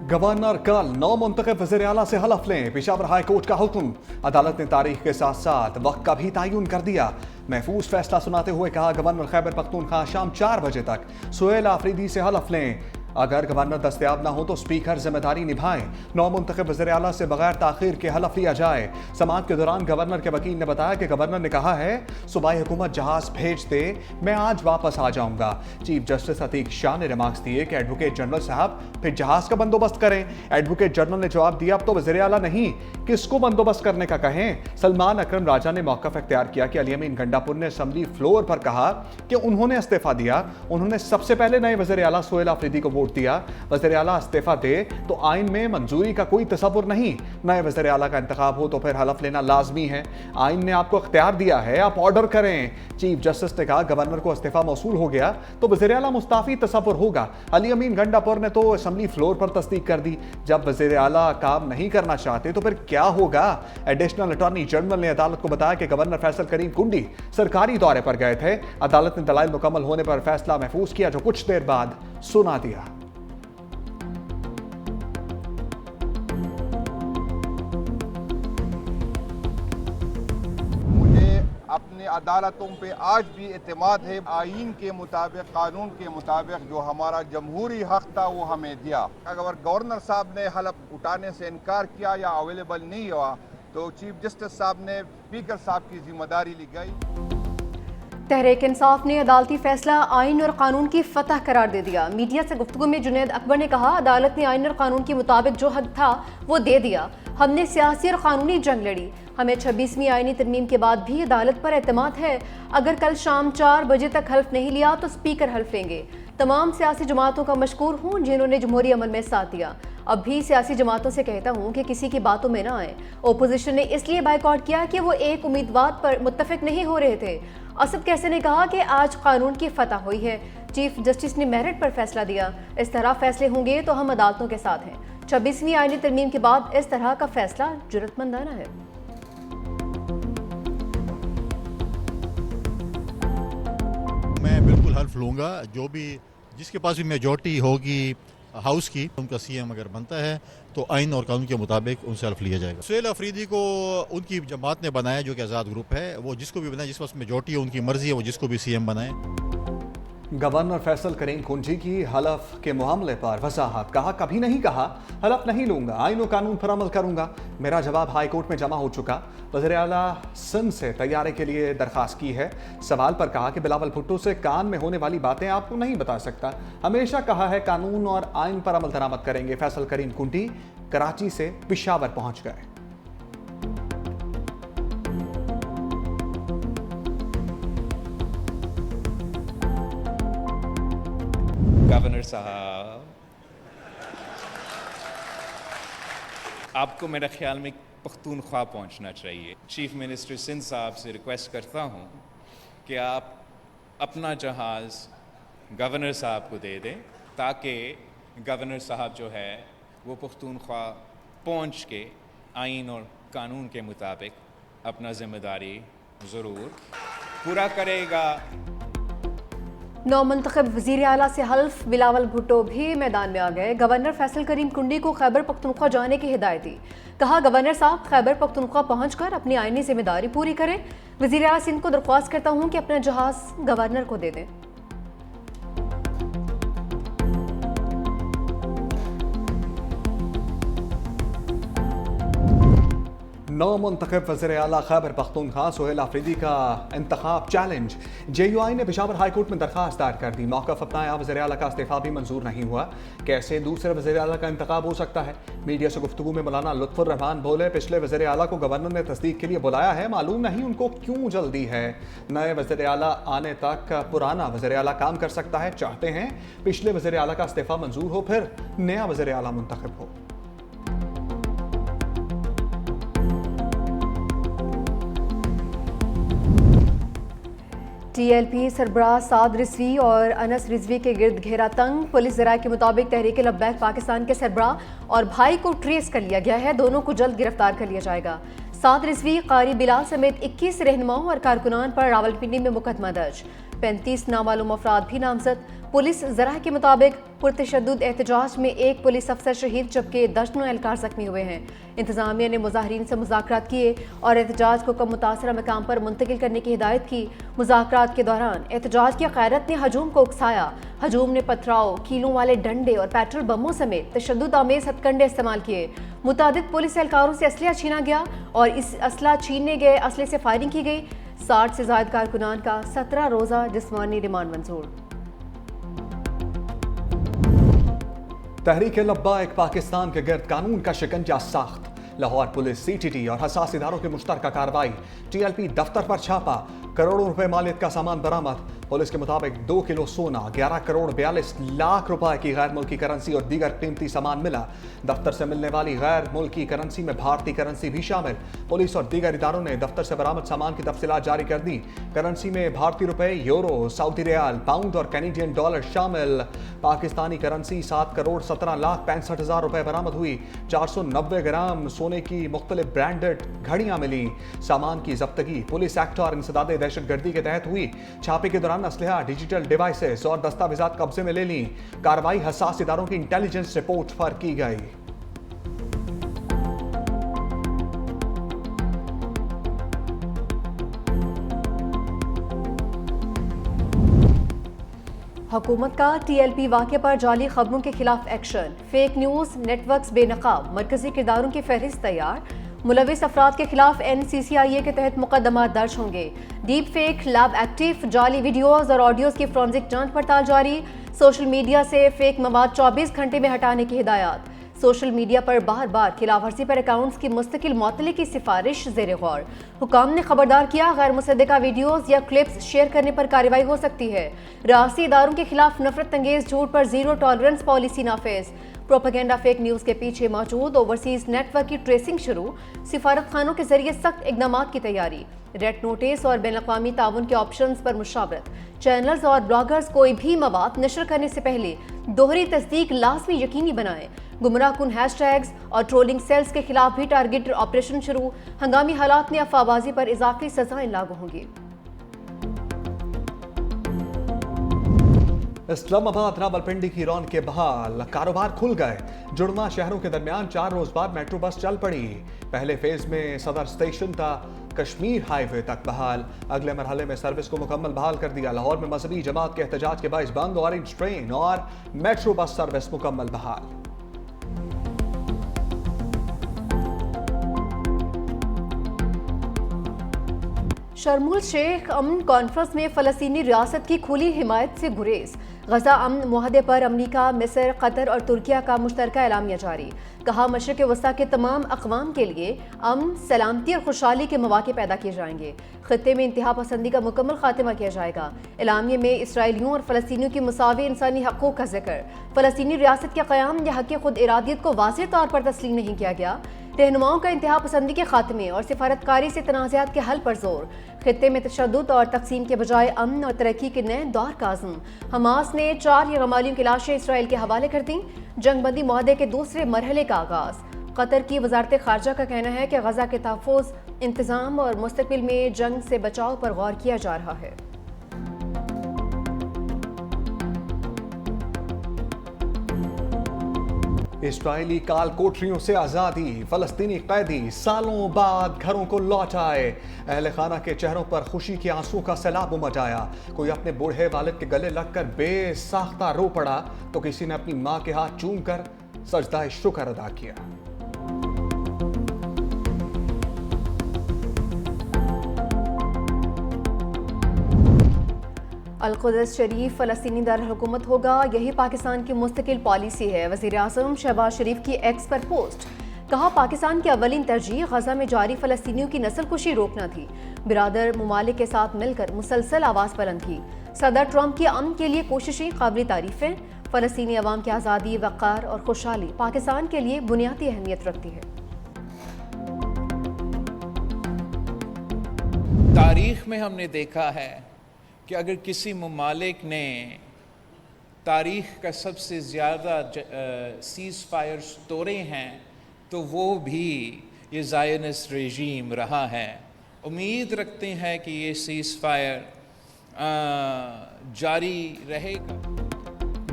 Governor कल 9 मुंतखब वज़ीर आला से हलफ लें। पेशावर हाई कोर्ट का हुक्म। अदालत ने तारीख के साथ साथ वक्त का भी तयन कर दिया। महफूज फैसला सुनाते हुए कहा, गवर्नर खैबर पख्तूनख्वा शाम 4 बजे तक सुहेल आफरीदी से हलफ लें। अगर गवर्नर दस्तयाब ना हो तो स्पीकर जिम्मेदारी निभाएं। 9 मुंतखब वज़ीर आला से बगैर ताखीर के हलफ लिया जाए। समाअत के दौरान गवर्नर के वकील ने बताया कि गवर्नर ने कहा है, सूबाई हुकूमत जहाज भेज दे, मैं आज वापस आ जाऊंगा। चीफ जस्टिस अतीक शाह ने रिमार्क्स दिए कि एडवोकेट जनरल साहब फिर जहाज का बंदोबस्त करें। एडवोकेट जनरल ने जवाब दिया, अब तो वज़ीर आला नहीं, किसको बंदोबस्त करने का कहें। सलमान अकरम राजा ने मौक़िफ़ इख्तियार किया कि अली अमीन गंडापुर ने असम्बली फ्लोर पर कहा कि उन्होंने इस्तीफा दिया। उन्होंने सबसे पहले नए वज़ीर आला सुहेल आफरीदी को वोट दिया। वज़ीर आला इस्तीफा दे तो आइन में मंजूरी का कोई तसव्वुर नहीं। नए वज़ीर आला का इंतखाब हो तो फिर हलफ लेना लाजमी है। आइन ने आपको इख्तियार दिया है, आप ऑर्डर करें। चीफ जस्टिस ने कहा, गवर्नर को इस्तीफा मौसूल हो गया तो वज़ीर आला मुस्ताफी तसव्वुर होगा। अली अमीन गंडापुर ने तो असम्बली फ्लोर पर तस्दीक कर दी। जब वज़ीर आला काम नहीं करना चाहते तो फिर क्या होगा। एडिशनल अटॉर्नी जनरल ने अदालत को बताया कि गवर्नर फैसल करीम कुंडी सरकारी दौरे पर गए थे। अदालत ने दलाइल मुकम्मल होने पर फैसला महफूज किया, जो कुछ देर बाद सुना दिया। अपने अदालतों पे आज भी एतमाद है। आइन के मुताबिक, कानून के मुताबिक जो हमारा जमहूरी हक था वो हमें दिया। अगर गवर्नर साहब ने हलफ उठाने से इनकार किया या अवेलेबल नहीं हुआ तो चीफ जस्टिस साहब ने स्पीकर साहब की जिम्मेदारी ली गई। तहरीक इंसाफ ने अदालती फैसला आइन और कानून की फतह करार दे दिया। मीडिया से गुफ्तगू में जुनैद अकबर ने कहा, अदालत ने आइन और कानून के मुताबिक जो हक था वो दे दिया। हमने सियासी और कानूनी जंग लड़ी। हमें 26वीं आइनी तरमीम के बाद भी अदालत पर एतमाद है। अगर कल शाम 4 बजे तक हल्फ नहीं लिया तो स्पीकर हल्फ लेंगे। तमाम सियासी जमातों का मशकूर हूँ जिन्होंने जमहूरी अमल में साथ दिया। अब भी सियासी जमातों से कहता हूँ कि किसी की बातों में ना आए। ओपोजिशन ने इसलिए बायकॉट किया कि वो एक उम्मीदवार पर मुत्तफिक नहीं हो रहे थे। असद कैसे ने कहा कि आज कानून की फतह हुई है। चीफ जस्टिस ने मेरिट पर फैसला दिया। इस तरह फैसले होंगे तो हम अदालतों के साथ हैं। 26वीं आइनी तरमीम के बाद इस तरह का फैसला जुर्रतमंदाना है। मैं बिल्कुल हल्फ लूँगा। जो भी जिसके पास भी मेजॉरिटी होगी हाउस की, उनका सीएम अगर बनता है तो आइन और कानून के मुताबिक उनसे हल्फ लिया जाएगा। सुहेल आफरीदी को उनकी जमात ने बनाया जो कि आज़ाद ग्रुप है। वो जिसको भी बनाए, जिस पास मेजॉरिटी है, उनकी मर्जी है, वो जिसको भी सीएम बनाए। गवर्नर फैसल करीम कुंजी की हलफ के मामले पर वजाहत। कहा, कभी नहीं कहा हलफ नहीं लूंगा, आइन और कानून पर अमल करूंगा। मेरा जवाब हाई कोर्ट में जमा हो चुका। वज़ीर आला सिंध से तैयारी के लिए दरखास्त की है। सवाल पर कहा कि बिलावल भुट्टो से कान में होने वाली बातें आपको नहीं बता सकता। हमेशा कहा है कानून और आइन पर अमल दरामद करेंगे। फैसल करीम कुंडी कराची से पेशावर पहुंच गए। गवर्नर साहब, आपको मेरे ख्याल में पख्तूनख्वा पहुंचना चाहिए। चीफ मिनिस्टर सिंध साहब से रिक्वेस्ट करता हूं कि आप अपना जहाज़ गवर्नर साहब को दे दें ताकि गवर्नर साहब जो है वो पख्तूनख्वा पहुंच के आइन और कानून के मुताबिक अपना जिम्मेदारी ज़रूर पूरा करेगा। 9 मुंतखब वज़ीर आला से हल्फ। बिलावल भुट्टो भी मैदान में आ गए। गवर्नर फैसल करीम कुंडी को खैबर पख्तूनख्वा जाने की हिदायत दी। कहा, गवर्नर साहब खैबर पख्तूनख्वा पहुंचकर अपनी आइनी जिम्मेदारी पूरी करें। वज़ीर आला सिंध को दरख्वास्त करता हूं कि अपना जहाज़ गवर्नर को दे दें। 9 मुंतखब वज़ीर आला खैबर पख्तूनख्वा सुहेल आफरीदी का इंतखाब चैलेंज। JUI ने पेशावर हाई कोर्ट में दरखास्त दायर कर दी। मौक़िफ़ अपनाया, वज़ीर आला का इस्तीफ़ा भी मंजूर नहीं हुआ। कैसे दूसरे वज़ीर आला का इंतखाब हो सकता है। मीडिया से गुफ्तगू में मौलाना लुत्फ़ुर रहमान बोले, पिछले वज़ीर आला को गवर्नर ने तस्दीक के लिए बुलाया है, मालूम नहीं उनको क्यों जल्दी है। नए वज़ीर आला आने तक पुराना वज़ीर आला काम कर सकता है। चाहते हैं पिछले वज़ीर आला का इस्तीफ़ा मंजूर हो, फिर नया वज़ीर आला मुंतखब हो। TLP सरबराह साद रिजवी और अनस रिजवी के गिर्द घेरा तंग। पुलिस ज़राए के मुताबिक तहरीक लब्बैक पाकिस्तान के सरबराह और भाई को ट्रेस कर लिया गया है। दोनों को जल्द गिरफ्तार कर लिया जाएगा। साद रिजवी, कारी बिलाल समेत 21 रहनुमाओं और कारकुनान पर रावलपिंडी में मुकदमा दर्ज। 35 नामालूम अफराद भी नामजद। पुलिस ज़राए के मुताबिक पुरतशद्दुद एहतजाज में एक पुलिस अफसर शहीद जबकि दर्जनों एहलकार जख्मी हुए हैं। इंतजामिया ने मुजाहिरीन से मुज़ाकरात किए और एहतजाज को कम मुतासरा मकाम पर मुंतकिल करने की हिदायत की। मुज़ाकरात के दौरान एहतजाज की क़यादत ने हजूम को उकसाया। हजूम ने पथराव, कीलों वाले डंडे और पेट्रोल बमों समेत तशद्दुद आमेज हथकंडे इस्तेमाल किए। मुतादिद पुलिस एहलकारों से असलिया छीना गया और इस असला छीनने गए असले से फायरिंग की गई। 60 से ज़ायद कारकुनान का 17 रोज़ा जिस्मानी रिमांड मंजूर। तहरीक लब्बाइक पाकिस्तान के गिर्द कानून का शिकंजा साख्त। लाहौर पुलिस, CTT और हसास इदारों की मुश्तरका कार्रवाई। TLP दफ्तर पर छापा, करोड़ों रुपए मालियत का सामान बरामद। पुलिस के मुताबिक 2 किलो सोना, 11 करोड़ 42 लाख रुपए की गैर मुल्की करेंसी और दीगर कीमती सामान मिला। दफ्तर से मिलने वाली गैर मुल्की करेंसी में भारतीय करेंसी भी शामिल। पुलिस और दीगर इदारों ने दफ्तर से बरामद सामान की तफसीलात जारी कर दी। करेंसी में भारतीय रुपए, यूरो, सऊदी रियाल, पाउंड और कैनेडियन डॉलर शामिल। पाकिस्तानी करेंसी 7 करोड़ 17 लाख 65 हजार रुपए बरामद हुई। 490 ग्राम सोने की मुख्तलिफ ब्रांडेड घड़ियां मिली। सामान की जब्तगी पुलिस एक्ट और इंसदादे दहशतगर्दी के तहत हुई। छापे के दौरान असलहा, डिजिटल डिवाइसेस और दस्तावेजात कब्जे में ले ली। कार्रवाई हसास इदारों की इंटेलिजेंस रिपोर्ट पर की गई। हुकूमत का TLP वाक़े पर जाली खबरों के खिलाफ एक्शन। फेक न्यूज़ नेटवर्क्स बेनकाब, मरकजी किरदारों की फहरिस्त तैयार। मुलविस अफराद के खिलाफ NCCIA के तहत मुकदमा दर्ज होंगे। डीप फेक लैब एक्टिव, जाली वीडियोज़ और ऑडियोज़ की फोरेंसिक जांच पड़ताल जारी। सोशल मीडिया से फेक मवाद 24 घंटे में हटाने की हिदायत। सोशल मीडिया पर बार बार खिलाफ वर्जी पर अकाउंट्स की मुस्तकिल मुअत्तली की सिफारिश ज़ेर गौर। हुकाम ने खबरदार किया, गैर मुसद्दिका वीडियोज़ या क्लिप्स शेयर करने पर कार्रवाई हो सकती है। रियासती इदारों के खिलाफ नफरत अंगेज झूठ पर जीरो टॉलरेंस पॉलिसी नाफिज। प्रोपेगेंडा फेक न्यूज़ के पीछे मौजूद ओवरसीज नेटवर्क की ट्रेसिंग शुरू। सिफारत खानों के जरिए सख्त इकदाम की तैयारी। रेड नोटिस और बैन-अक़वामी ताउन के ऑप्शंस पर मुशावरत। चैनल्स और ब्लॉगर्स कोई भी मवाद नशर करने से पहले दोहरी तस्दीक लाजमी यकीनी बनाएं। गुमराहकुन हैशटैग्स और ट्रोलिंग सेल्स के खिलाफ भी टारगेटेड ऑपरेशन शुरू। हंगामी हालात में अफवाहबाजी पर इजाफी सजाएं लागू होंगी। इस्लामाबाद रावलपिंडी की रौनकें बहाल, कारोबार खुल गए। जुड़वा शहरों के दरमियान 4 रोज बाद मेट्रो बस चल पड़ी। पहले फेज में सदर स्टेशन था कश्मीर हाईवे तक बहाल। अगले मरहले में सर्विस को मुकम्मल बहाल कर दिया। लाहौर में मजहबी जमात के एहतजाज के बाइस बंद, ऑरेंज ट्रेन और मेट्रो बस सर्विस मुकम्मल बहाल। शर्मुल शेख अमन कॉन्फ्रेंस में फ़लस्तीनी रियासत की खुली हिमायत से गुरेज। गजा अमन मुआहदे पर अमरीका, मिस्र, कतर और तुर्किया का मुश्तरका एलामिया जारी। कहा, मशरिक़ वस्ता के तमाम अक़वाम के लिए अमन, सलामती और खुशहाली के मौक़े पैदा किए जाएंगे। खित्ते में इंतहा पसंदी का मुकम्मल खात्मा किया जाएगा। एलामिया में इसराइलियों और फ़लस्तीनियों की मुसावी इंसानी हक़ूक़ का जिक्र। फ़लस्तीनी रियासत के क़याम या हक़ खुद इरादियत को वाज़ेह तौर पर तस्लीम नहीं किया गया। रहनुमाओं का इंतहा पसंदी के खात्मे और सिफारतकारी से तनाज़ात के हल पर जोर। खित्ते में तशद्दुद और तकसीम के बजाय अमन और तरक्की के नए दौर का आज़म। हमास ने 4 यरगमालियों की लाशें इसराइल के हवाले कर दी। जंगबंदी मुआहदे के दूसरे मरहले का आगाज़। कतर की वजारत ख़ारजा का कहना है कि गजा के तहफ़्फ़ुज़, इंतज़ाम और मुस्तक़बिल में जंग से बचाव पर गौर किया जा रहा है। इस्राएली काल कोठरियों से आज़ादी, फ़लस्तीनी कैदी सालों बाद घरों को लौट आए। अहले खाना के चेहरों पर खुशी के आंसू का सैलाब उमड़ आया। कोई अपने बूढ़े वालिद के गले लगकर बेसाख्ता रो पड़ा तो किसी ने अपनी माँ के हाथ चूम कर सजदा शुक्र अदा किया। अल-कुद्स शरीफ फ़लस्तीनी दारुल-हुकूमत होगा, यही पाकिस्तान की मुस्तकिल पॉलिसी है। वज़ीर-ए-आज़म शहबाज शरीफ की एक्स पर पोस्ट। कहा, पाकिस्तान की अवलिन तरजीह गजा में जारी फ़लस्तीनियों की नस्लकुशी रोकना थी। बिरादर ममालिक के साथ मिलकर मुसलसल आवाज़ बुलंद की। सदर ट्रंप की अमन के लिए कोशिशें काबिल तारीफ़ हैं। फ़लस्तीनी अवाम की आज़ादी, वक़ार और खुशहाली पाकिस्तान के लिए बुनियादी अहमियत रखती है। तारीख़ में हमने देखा है कि अगर किसी ममालिक ने तारीख़ का सबसे ज़्यादा सीज़ फायर्स तोड़े हैं तो वो भी ये ज़ायनिस्ट रेजीम रहा है। उम्मीद रखते हैं कि ये सीज़ फायर जारी रहेगा।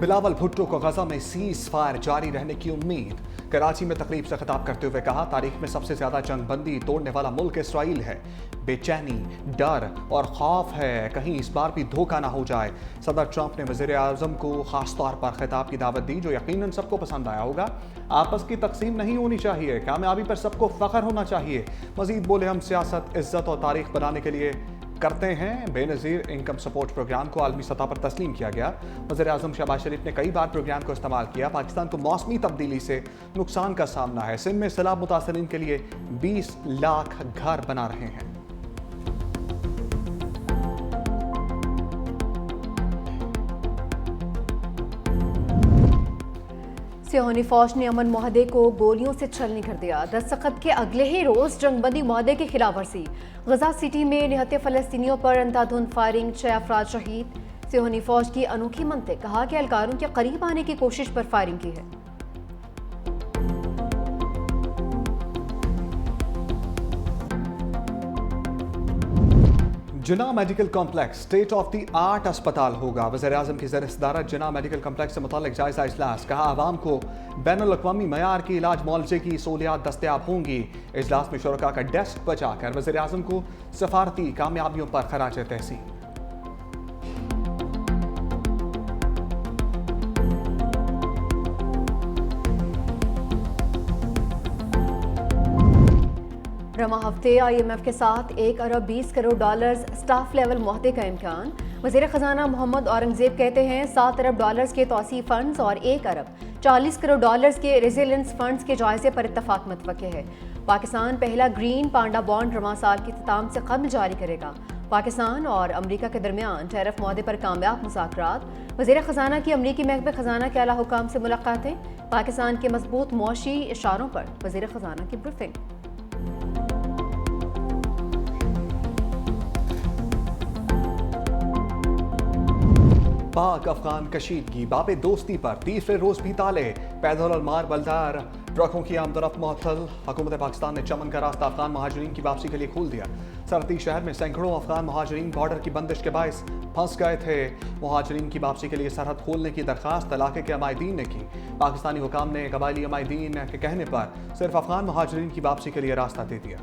बिलावल भुट्टो को गजा में सीज फायर जारी रहने की उम्मीद। कराची में तकरीब से खिताब करते हुए कहा, तारीख में सबसे ज्यादा जंगबंदी तोड़ने वाला मुल्क इसराइल है। बेचैनी, डर और खौफ है कहीं इस बार भी धोखा ना हो जाए। सदर ट्रंप ने वज़ीर आज़म को खास तौर पर खिताब की दावत दी, जो यकीनन सबको पसंद आया होगा। आपस की तकसीम नहीं होनी चाहिए, कामयाबी पर सबको फख्र होना चाहिए। मजीद बोले, हम सियासत, इज्जत और तारीख बनाने के लिए करते हैं। बेनज़ीर इनकम सपोर्ट प्रोग्राम को आलमी सतह पर तस्लीम किया गया। वज़ीर आज़म शहबाज शरीफ ने कई बार प्रोग्राम को इस्तेमाल किया। पाकिस्तान को मौसमी तब्दीली से नुकसान का सामना है। सिंध में सैलाब मुतासरीन के लिए 20 लाख घर बना रहे हैं। सियोनी फौज ने अमन मुआहदे को गोलियों से छलनी कर दिया। दस्तखत के अगले ही रोज जंगबंदी मुआहदे की खिलाफ वर्जी। गजा सिटी में निहत्ते फ़लस्तीनियों पर अंधाधुंध फायरिंग, 6 अफराद शहीद। सियोनी फौज की अनोखी मंतक, कहा कि एहलकारों के करीब आने की कोशिश पर फायरिंग की है। Jinnah medical complex state of the art अस्पताल होगा। वज़ीर आज़म की ज़र सदारत जिना मेडिकल कॉम्प्लेक्स से मुताल्लिक़ जायज़ा इजलास। कहा, आवाम को बैनुल-अक़वामी मयार की इलाज मुआलजे की सहूलियात दस्तयाब होंगी। इजलास में शुरका का डेस्क बचाकर वज़ीर आज़म को सफारती कामयाबियों पर खराज तहसीन। रमा हफ्ते IMF के साथ 1 अरब 20 करोड़ डॉलर्स स्टाफ लेवल मुआहदे का इम्कान। वज़ीर ख़जाना मोहम्मद औरंगज़ेब कहते हैं, 7 अरब डॉलर्स के तौसी फ़ंड्स और 1 अरब 40 करोड़ डॉलर्स के रेजिलेंस फ़ंड्स के जायज़े पर इत्तफ़ाक़ मुतवक्के है। पाकिस्तान पहला ग्रीन पांडा बॉन्ड रमा साल के इख्तिताम से कब्ल जारी करेगा। पाकिस्तान और अमरीका के दरमियान टैरिफ मुआहदे पर कामयाब मुज़ाकरात। वज़ीर ख़जाना की अमरीकी महकमे ख़जाना के आला हुकाम से मुलाकातें। पाकिस्तान के मजबूत मुआशी इशारों पर वज़ीर ख़जाना की ब्रीफिंग। पाक अफगान कशीदगी बाबे दोस्ती पर तीसरे रोज भी ताले। पैदल और मार बलदार ट्रकों की आमदरफ्त मुअत्तल। हुकूमत पाकिस्तान ने चमन का रास्ता अफगान महाजरीन की वापसी के लिए खोल दिया। सरहदी शहर में सैकड़ों अफगान महाजरीन बॉर्डर की बंदिश के बायस फंस गए थे। महाजरीन की वापसी के लिए सरहद खोलने की दरखास्त इलाके के अमायदीन ने की। पाकिस्तानी हुकाम ने कबायली अमायदीन के कहने पर सिर्फ अफगान महाजरीन की वापसी के लिए रास्ता दे दिया।